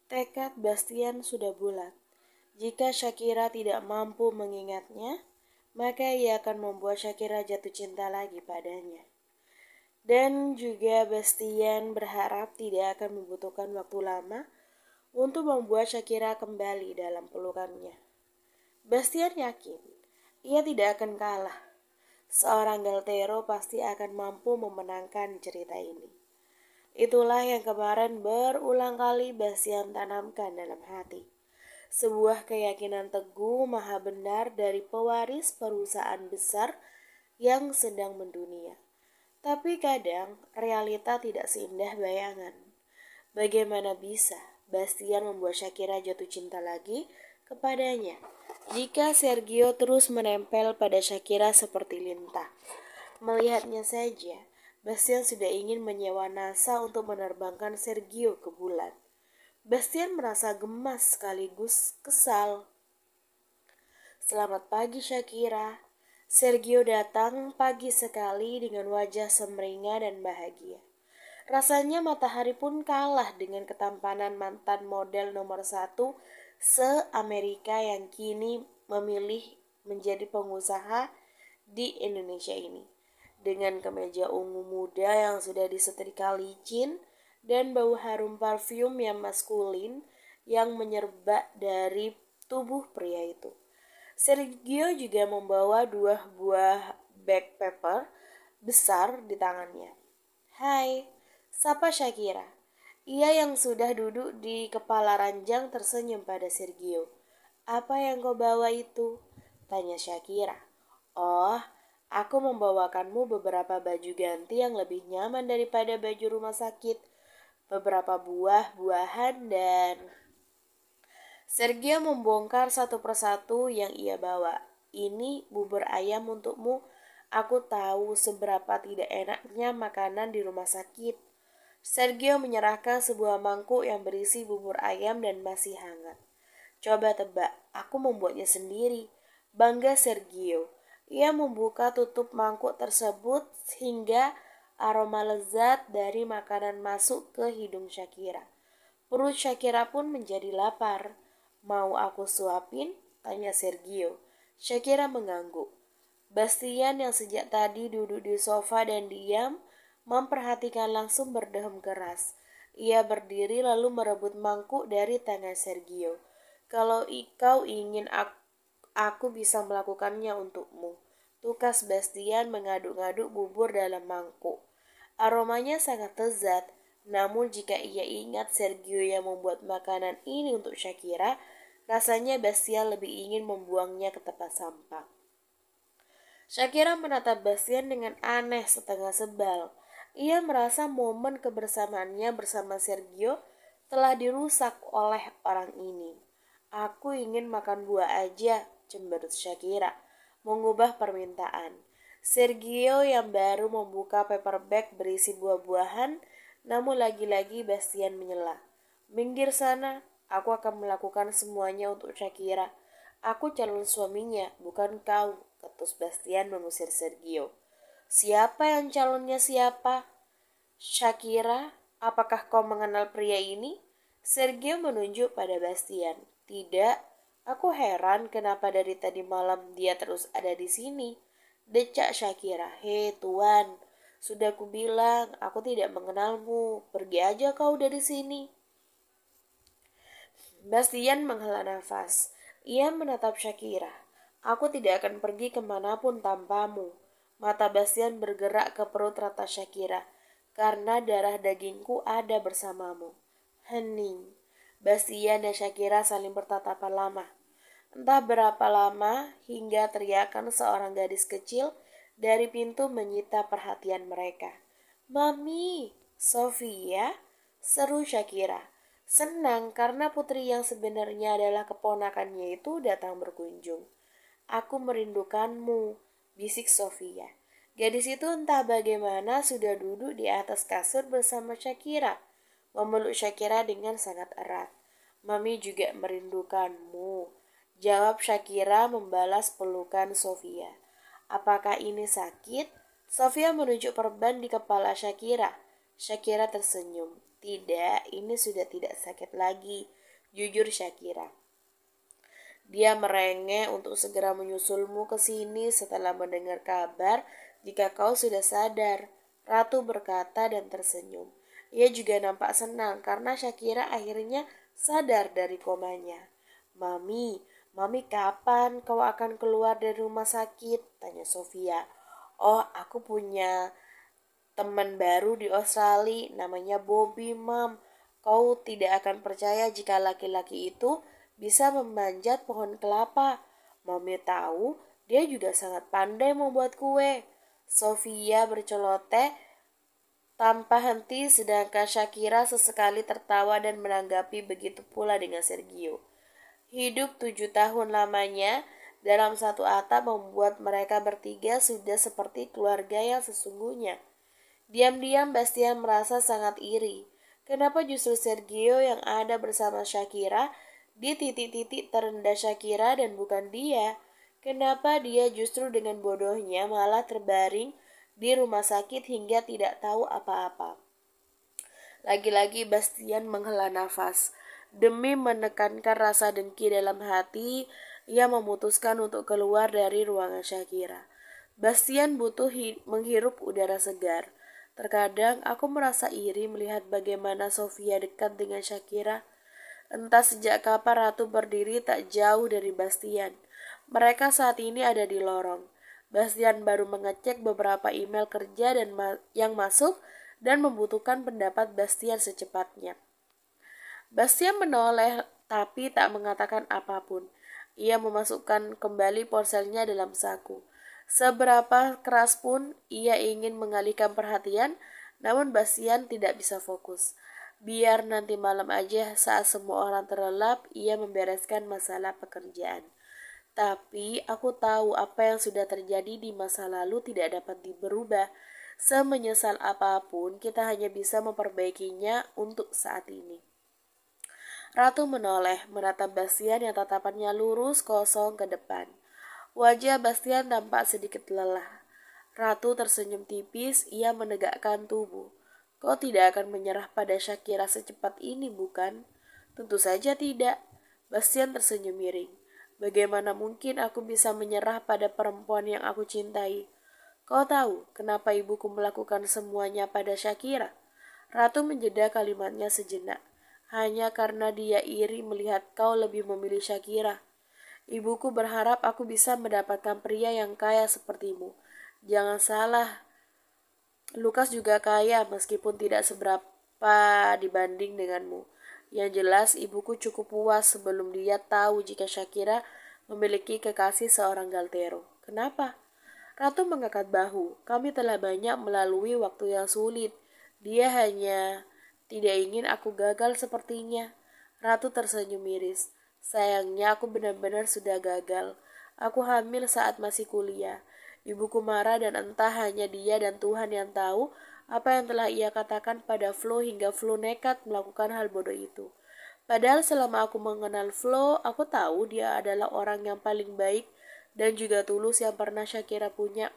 Tekad Bastian sudah bulat. Jika Shakira tidak mampu mengingatnya, maka ia akan membuat Shakira jatuh cinta lagi padanya. Dan juga Bastian berharap tidak akan membutuhkan waktu lama untuk membuat Shakira kembali dalam pelukannya. Bastian yakin ia tidak akan kalah. Seorang Galtero pasti akan mampu memenangkan cerita ini. Itulah yang kemarin berulang kali Bastian tanamkan dalam hati. Sebuah keyakinan teguh maha benar dari pewaris perusahaan besar yang sedang mendunia. Tapi kadang realita tidak seindah bayangan. Bagaimana bisa Bastian membuat Shakira jatuh cinta lagi kepadanya jika Sergio terus menempel pada Shakira seperti lintah? Melihatnya saja, Bastian sudah ingin menyewa NASA untuk menerbangkan Sergio ke bulan. Bastian merasa gemas sekaligus kesal. Selamat pagi Shakira. Sergio datang pagi sekali dengan wajah semeringah dan bahagia. Rasanya matahari pun kalah dengan ketampanan mantan model nomor 1 se-Amerika yang kini memilih menjadi pengusaha di Indonesia ini. Dengan kemeja ungu muda yang sudah disetrika licin dan bau harum parfum yang maskulin yang menyerba dari tubuh pria itu. Sergio juga membawa 2 buah bag paper besar di tangannya. Hai, sapa Shakira. Ia yang sudah duduk di kepala ranjang tersenyum pada Sergio. Apa yang kau bawa itu? Tanya Shakira. Oh, aku membawakanmu beberapa baju ganti yang lebih nyaman daripada baju rumah sakit. Beberapa buah-buahan dan... Sergio membongkar satu persatu yang ia bawa. Ini bubur ayam untukmu. Aku tahu seberapa tidak enaknya makanan di rumah sakit. Sergio menyerahkan sebuah mangkuk yang berisi bubur ayam dan masih hangat. Coba tebak, aku membuatnya sendiri. Bangga Sergio. Ia membuka tutup mangkuk tersebut hingga aroma lezat dari makanan masuk ke hidung Shakira. Perut Shakira pun menjadi lapar. Mau aku suapin? Tanya Sergio. Shakira mengangguk. Bastian yang sejak tadi duduk di sofa dan diam, memperhatikan langsung berdehem keras. Ia berdiri lalu merebut mangkuk dari tangan Sergio. Kalau kau ingin aku bisa melakukannya untukmu. Tukas Bastian mengaduk-aduk bubur dalam mangkuk. Aromanya sangat lezat, namun jika ia ingat Sergio yang membuat makanan ini untuk Shakira, rasanya Bastian lebih ingin membuangnya ke tempat sampah. Shakira menatap Bastian dengan aneh setengah sebal. Ia merasa momen kebersamaannya bersama Sergio telah dirusak oleh orang ini. Aku ingin makan buah aja, cemberut Shakira, mengubah permintaan. Sergio yang baru membuka paper bag berisi buah-buahan, namun lagi-lagi Bastian menyela. Minggir sana, aku akan melakukan semuanya untuk Shakira. Aku calon suaminya, bukan kau, ketus Bastian mengusir Sergio. Siapa yang calonnya siapa? Shakira, apakah kau mengenal pria ini? Sergio menunjuk pada Bastian. Tidak, aku heran kenapa dari tadi malam dia terus ada di sini. Decak Shakira. Hei tuan, sudah kubilang aku tidak mengenalmu. Pergi aja kau dari sini. Bastian menghela nafas. Ia menatap Shakira. Aku tidak akan pergi kemanapun tanpamu. Mata Bastian bergerak ke perut rata Shakira. Karena darah dagingku ada bersamamu. Hening. Bastian dan Shakira saling bertatapan lama. Entah berapa lama hingga teriakan seorang gadis kecil dari pintu menyita perhatian mereka. Mami, Sofia, seru Shakira. Senang karena putri yang sebenarnya adalah keponakannya itu datang berkunjung. Aku merindukanmu, bisik Sofia. Gadis itu entah bagaimana sudah duduk di atas kasur bersama Shakira, memeluk Shakira dengan sangat erat. Mami juga merindukanmu, jawab Shakira membalas pelukan Sofia. Apakah ini sakit? Sofia menunjuk perban di kepala Shakira. Shakira tersenyum. Tidak, ini sudah tidak sakit lagi, jujur Shakira. Dia merengek untuk segera menyusulmu ke sini setelah mendengar kabar jika kau sudah sadar. Ratu berkata dan tersenyum. Ia juga nampak senang karena Shakira akhirnya sadar dari komanya. Mami kapan kau akan keluar dari rumah sakit? Tanya Sofia. Oh, aku punya teman baru di Australia, namanya Bobby, Mam. Kau tidak akan percaya jika laki-laki itu bisa memanjat pohon kelapa. Mami tahu dia juga sangat pandai membuat kue. Sofia berceloteh tanpa henti sedangkan Shakira sesekali tertawa dan menanggapi begitu pula dengan Sergio. Hidup 7 tahun lamanya dalam satu atap membuat mereka bertiga sudah seperti keluarga yang sesungguhnya. Diam-diam Bastian merasa sangat iri. Kenapa justru Sergio yang ada bersama Shakira di titik-titik terendah Shakira dan bukan dia? Kenapa dia justru dengan bodohnya malah terbaring di rumah sakit hingga tidak tahu apa-apa? Lagi-lagi Bastian menghela nafas. Demi menekankan rasa dengki dalam hati, ia memutuskan untuk keluar dari ruangan Shakira. Bastian butuh menghirup udara segar. Terkadang aku merasa iri melihat bagaimana Sofia dekat dengan Shakira. Entah sejak kapan Ratu berdiri tak jauh dari Bastian. Mereka saat ini ada di lorong. Bastian baru mengecek beberapa email kerja yang masuk dan membutuhkan pendapat Bastian secepatnya. Bastian menoleh tapi tak mengatakan apapun. Ia memasukkan kembali ponselnya dalam saku. Seberapa keras pun ia ingin mengalihkan perhatian, namun Bastian tidak bisa fokus. Biar nanti malam aja saat semua orang terlelap, ia membereskan masalah pekerjaan. Tapi aku tahu apa yang sudah terjadi di masa lalu tidak dapat berubah. Semenyesal apapun, kita hanya bisa memperbaikinya untuk saat ini. Ratu menoleh, menatap Bastian yang tatapannya lurus kosong ke depan. Wajah Bastian tampak sedikit lelah. Ratu tersenyum tipis, ia menegakkan tubuh. Kau tidak akan menyerah pada Shakira secepat ini, bukan? Tentu saja tidak. Bastian tersenyum miring. Bagaimana mungkin aku bisa menyerah pada perempuan yang aku cintai? Kau tahu kenapa ibuku melakukan semuanya pada Shakira? Ratu menjeda kalimatnya sejenak. Hanya karena dia iri melihat kau lebih memilih Shakira. Ibuku berharap aku bisa mendapatkan pria yang kaya sepertimu. Jangan salah, Lukas juga kaya meskipun tidak seberapa dibanding denganmu. Yang jelas ibuku cukup puas sebelum dia tahu jika Shakira memiliki kekasih seorang Galtero. Kenapa? Ratu mengangkat bahu. Kami telah banyak melalui waktu yang sulit. Dia hanya tidak ingin aku gagal sepertinya. Ratu tersenyum miris. Sayangnya aku benar-benar sudah gagal. Aku hamil saat masih kuliah. Ibuku marah dan entah hanya dia dan Tuhan yang tahu apa yang telah ia katakan pada Flo hingga Flo nekat melakukan hal bodoh itu. Padahal selama aku mengenal Flo, aku tahu dia adalah orang yang paling baik dan juga tulus yang pernah Shakira punya.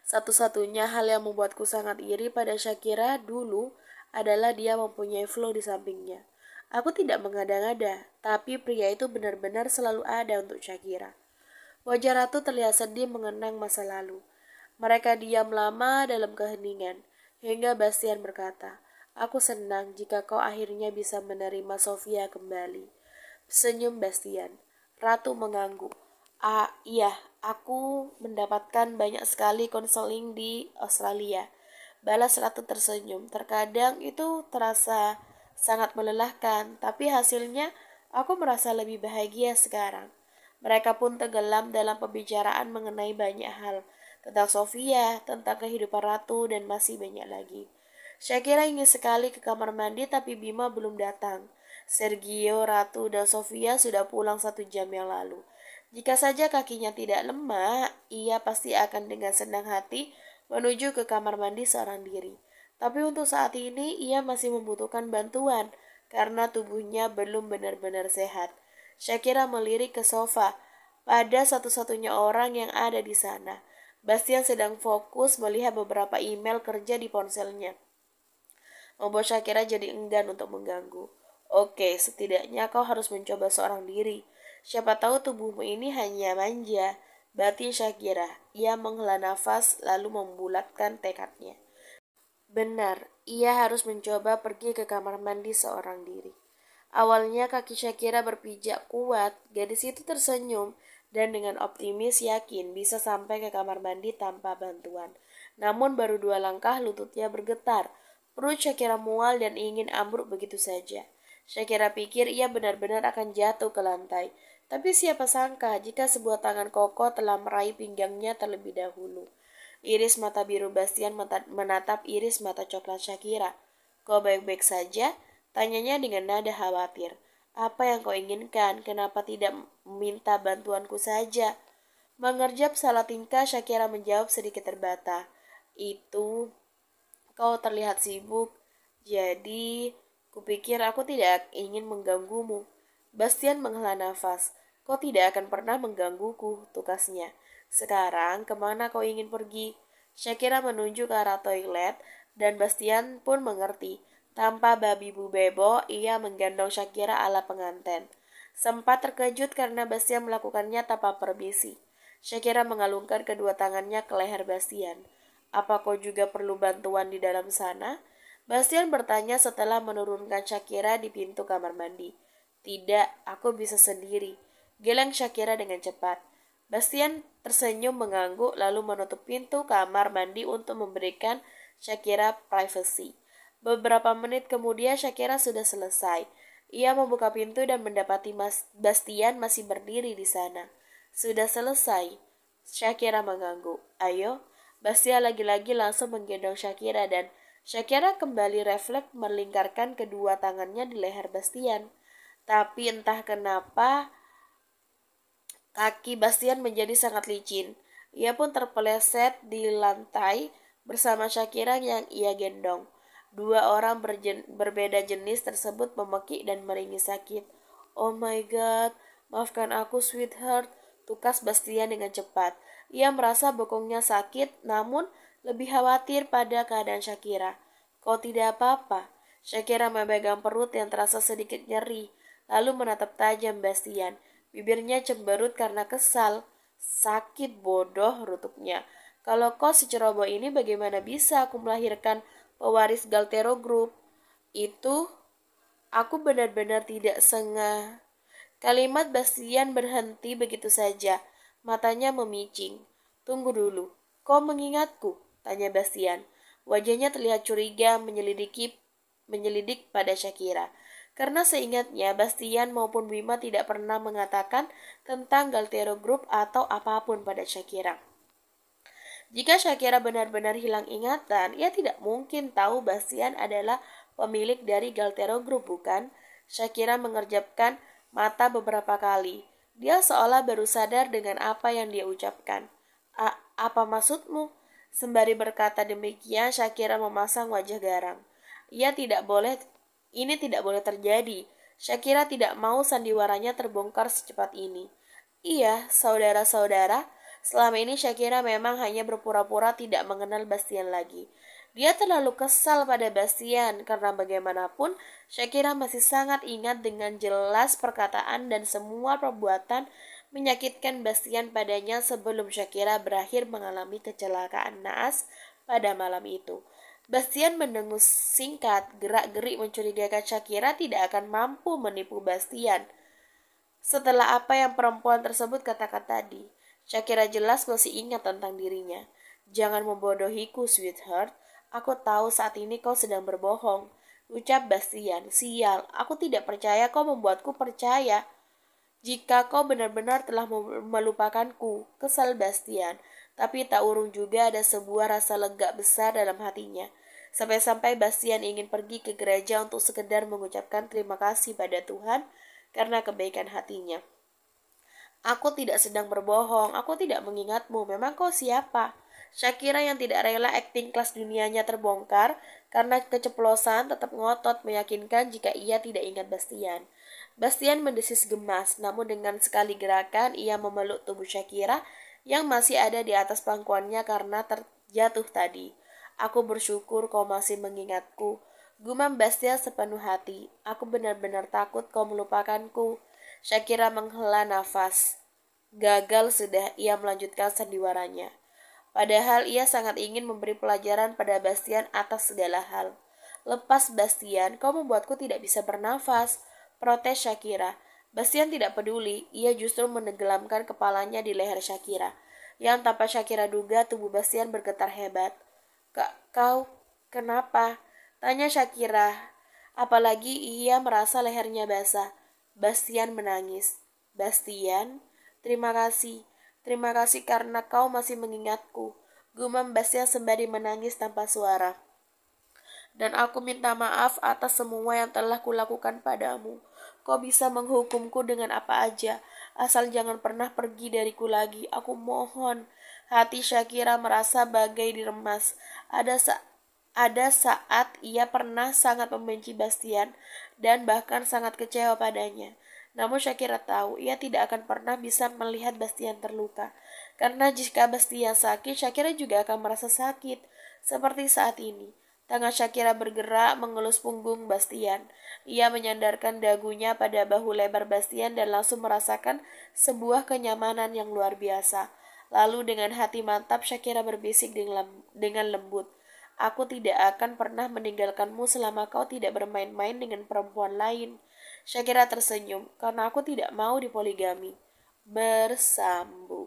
Satu-satunya hal yang membuatku sangat iri pada Shakira dulu adalah dia mempunyai Flo di sampingnya. Aku tidak mengada-ngada, tapi pria itu benar-benar selalu ada untuk Shakira. Wajah Ratu terlihat sedih mengenang masa lalu. Mereka diam lama dalam keheningan, hingga Bastian berkata, aku senang jika kau akhirnya bisa menerima Sofia kembali. Senyum Bastian. Ratu mengangguk. Iya, aku mendapatkan banyak sekali konseling di Australia. Balas Ratu tersenyum. Terkadang itu terasa sangat melelahkan, tapi hasilnya aku merasa lebih bahagia sekarang. Mereka pun tenggelam dalam pembicaraan mengenai banyak hal, tentang Sofia, tentang kehidupan Ratu, dan masih banyak lagi. Shakira ingin sekali ke kamar mandi tapi Bima belum datang. Sergio, Ratu, dan Sofia sudah pulang 1 jam yang lalu. Jika saja kakinya tidak lemah, ia pasti akan dengan senang hati menuju ke kamar mandi seorang diri. Tapi untuk saat ini ia masih membutuhkan bantuan karena tubuhnya belum benar-benar sehat. Shakira melirik ke sofa pada satu-satunya orang yang ada di sana. Bastian sedang fokus melihat beberapa email kerja di ponselnya. membuat Shakira jadi enggan untuk mengganggu. Oke, setidaknya kau harus mencoba seorang diri. Siapa tahu tubuhmu ini hanya manja. Batin Shakira. Ia menghela nafas lalu membulatkan tekadnya. Benar, ia harus mencoba pergi ke kamar mandi seorang diri. Awalnya kaki Shakira berpijak kuat, gadis itu tersenyum dan dengan optimis yakin bisa sampai ke kamar mandi tanpa bantuan. Namun baru 2 langkah lututnya bergetar, perut Shakira mual dan ingin ambruk begitu saja. Shakira pikir ia benar-benar akan jatuh ke lantai. Tapi siapa sangka jika sebuah tangan kokoh telah meraih pinggangnya terlebih dahulu. Iris mata biru Bastian menatap iris mata coklat Shakira. Kau baik-baik saja? Tanyanya dengan nada khawatir. Apa yang kau inginkan? Kenapa tidak meminta bantuanku saja? Mengerjap salah tingkah, Shakira menjawab sedikit terbata. Itu, kau terlihat sibuk. Jadi, kupikir aku tidak ingin mengganggumu. Bastian menghela nafas. Kau tidak akan pernah menggangguku, tukasnya. Sekarang, kemana kau ingin pergi? Shakira menunjuk ke arah toilet, dan Bastian pun mengerti. Tanpa babi bu bebo, ia menggendong Shakira ala pengantin. Sempat terkejut karena Bastian melakukannya tanpa permisi. Shakira mengalungkan kedua tangannya ke leher Bastian. Apa kau juga perlu bantuan di dalam sana? Bastian bertanya setelah menurunkan Shakira di pintu kamar mandi. Tidak, aku bisa sendiri. Geleng Shakira dengan cepat. Bastian tersenyum mengangguk lalu menutup pintu kamar mandi untuk memberikan Shakira privasi. Beberapa menit kemudian Shakira sudah selesai. Ia membuka pintu dan mendapati Bastian masih berdiri di sana. Sudah selesai. Shakira mengangguk. Ayo. Bastian lagi-lagi langsung menggendong Shakira dan Shakira kembali refleks melingkarkan kedua tangannya di leher Bastian. Tapi entah kenapa kaki Bastian menjadi sangat licin. Ia pun terpeleset di lantai bersama Shakira yang ia gendong. 2 orang berbeda jenis tersebut memekik dan meringis sakit. Oh my god, maafkan aku sweetheart, tukas Bastian dengan cepat. Ia merasa bokongnya sakit, namun lebih khawatir pada keadaan Shakira. Kau tidak apa-apa? Shakira memegang perut yang terasa sedikit nyeri, lalu menatap tajam Bastian. Bibirnya cemberut karena kesal. Sakit bodoh, rutuknya. Kalau kau seceroboh ini bagaimana bisa aku melahirkan pewaris Galtero Group? Itu aku benar-benar tidak sengaja. Kalimat Bastian berhenti begitu saja. Matanya memicing. Tunggu dulu. Kau mengingatku? Tanya Bastian. Wajahnya terlihat curiga menyelidik pada Shakira. Karena seingatnya Bastian maupun Bima tidak pernah mengatakan tentang Galtero Group atau apapun pada Shakira. Jika Shakira benar-benar hilang ingatan, ia tidak mungkin tahu Bastian adalah pemilik dari Galtero Group, bukan? Shakira mengerjapkan mata beberapa kali. Dia seolah baru sadar dengan apa yang dia ucapkan. Apa maksudmu? Sembari berkata demikian, Shakira memasang wajah garang. Ini tidak boleh terjadi. Shakira tidak mau sandiwaranya terbongkar secepat ini. Iya, saudara-saudara, selama ini Shakira memang hanya berpura-pura tidak mengenal Bastian lagi. Dia terlalu kesal pada Bastian karena bagaimanapun Shakira masih sangat ingat dengan jelas perkataan dan semua perbuatan menyakitkan Bastian padanya sebelum Shakira berakhir mengalami kecelakaan naas pada malam itu. Bastian mendengus singkat, gerak-gerik mencurigakan Shakira tidak akan mampu menipu Bastian. Setelah apa yang perempuan tersebut katakan tadi, Shakira jelas masih ingat tentang dirinya. Jangan membodohiku, sweetheart. Aku tahu saat ini kau sedang berbohong. Ucap Bastian. Sial, aku tidak percaya kau membuatku percaya. Jika kau benar-benar telah melupakanku, kesal Bastian. Tapi tak urung juga ada sebuah rasa lega besar dalam hatinya. Sampai-sampai Bastian ingin pergi ke gereja untuk sekedar mengucapkan terima kasih pada Tuhan karena kebaikan hatinya. Aku tidak sedang berbohong, aku tidak mengingatmu, memang kau siapa? Shakira yang tidak rela akting kelas dunianya terbongkar karena keceplosan tetap ngotot meyakinkan jika ia tidak ingat Bastian. Bastian mendesis gemas, namun dengan sekali gerakan ia memeluk tubuh Shakira yang masih ada di atas pangkuannya karena terjatuh tadi. Aku bersyukur kau masih mengingatku. Gumam Bastian sepenuh hati. Aku benar-benar takut kau melupakanku. Shakira menghela nafas. Gagal sudah, ia melanjutkan sandiwaranya. Padahal ia sangat ingin memberi pelajaran pada Bastian atas segala hal. Lepas Bastian, kau membuatku tidak bisa bernafas, protes Shakira. Bastian tidak peduli, ia justru menenggelamkan kepalanya di leher Shakira. Yang tanpa Shakira duga, tubuh Bastian bergetar hebat. Kau, kenapa? Tanya Shakira. Apalagi ia merasa lehernya basah. Bastian menangis. Bastian, terima kasih. Terima kasih karena kau masih mengingatku. Gumam Bastian sembari menangis tanpa suara. Dan aku minta maaf atas semua yang telah kulakukan padamu. Kau bisa menghukumku dengan apa aja, asal jangan pernah pergi dariku lagi. Aku mohon. Hati Shakira merasa bagai diremas. Ada saat ia pernah sangat membenci Bastian dan bahkan sangat kecewa padanya. Namun Shakira tahu ia tidak akan pernah bisa melihat Bastian terluka. Karena jika Bastian sakit, Shakira juga akan merasa sakit. Seperti saat ini. Tangan Shakira bergerak mengelus punggung Bastian. Ia menyandarkan dagunya pada bahu lebar Bastian dan langsung merasakan sebuah kenyamanan yang luar biasa. Lalu dengan hati mantap Shakira berbisik dengan lembut. Aku tidak akan pernah meninggalkanmu selama kau tidak bermain-main dengan perempuan lain. Shakira tersenyum, karena aku tidak mau dipoligami. Bersambung.